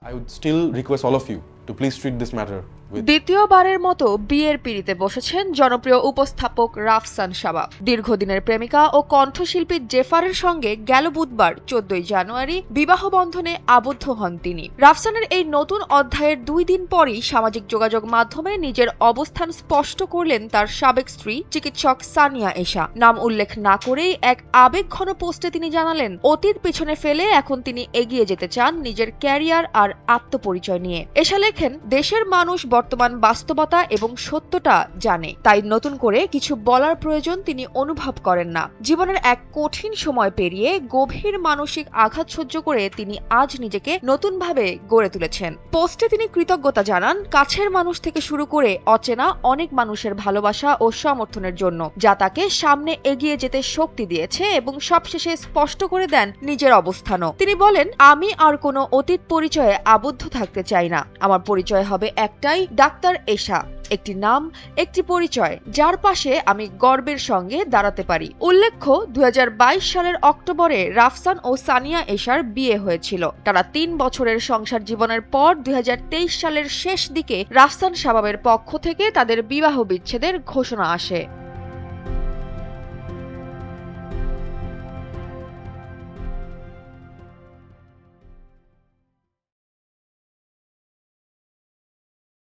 I would still request all of you to please treat this matter with দ্বিতীয়বারের মতো বিয়ের পিঁড়িতে বসেছেন জনপ্রিয় উপস্থাপক রাফসান সাবা। দীর্ঘদিনের প্রেমিকা ও কণ্ঠশিল্পী জেফারের সঙ্গে গেল বুধবার 14 জানুয়ারি বিবাহ বন্ধনে আবদ্ধ হন তিনি। রাফসানের এই নতুন অধ্যায়ের 2 দিন পরই সামাজিক যোগাযোগ মাধ্যমে নিজের অবস্থান স্পষ্ট করলেন তার সাবেক স্ত্রী চিকিৎসক সানিয়া এশা। নাম উল্লেখ না করেই এক আবেগঘন পোস্টে তিনি জানালেন, অতীত পিছনে ফেলে এখন তিনি এগিয়ে যেতে চান নিজের ক্যারিয়ার আর আত্মপরিচয় নিয়ে। এশা লেখেন, দেশের মানুষ বর্তমান বাস্তবতা এবং সত্যটা জানে, তাই নতুন করে কিছু বলার প্রয়োজন তিনি অনুভব করেন না। জীবনের এক কঠিন সময় পেরিয়ে গভীর মানসিক আঘাত সহ্য করে তিনি আজ নিজেকে নতুনভাবে গড়ে তুলেছেন। পোস্টে তিনি কৃতজ্ঞতা জানান কাছের মানুষ থেকে শুরু করে অচেনা অনেক মানুষের ভালোবাসা ও সমর্থনের জন্য, যা তাকে সামনে এগিয়ে যেতে শক্তি দিয়েছে, এবং সবশেষে স্পষ্ট করে দেন নিজের অবস্থানও। তিনি বলেন, আমি আর কোনো অতীত পরিচয়ে আবদ্ধ থাকতে চাই না। আমার পরিচয় হবে একটাই, ডাক্তার এশা। একটি নাম, একটি পরিচয়, যার পাশে আমি গর্বের সঙ্গে দাঁড়াতে পারি। উল্লেখ্য, 2022 সালের অক্টোবরে রাফসান ও সানিয়া এশার বিয়ে হয়েছিল। টানা 3 বছরের সংসার জীবনের পর 2023 সালের শেষ দিকে রাফসান শাবাবের পক্ষ থেকে তাদের বিবাহ বিচ্ছেদের ঘোষণা আসে।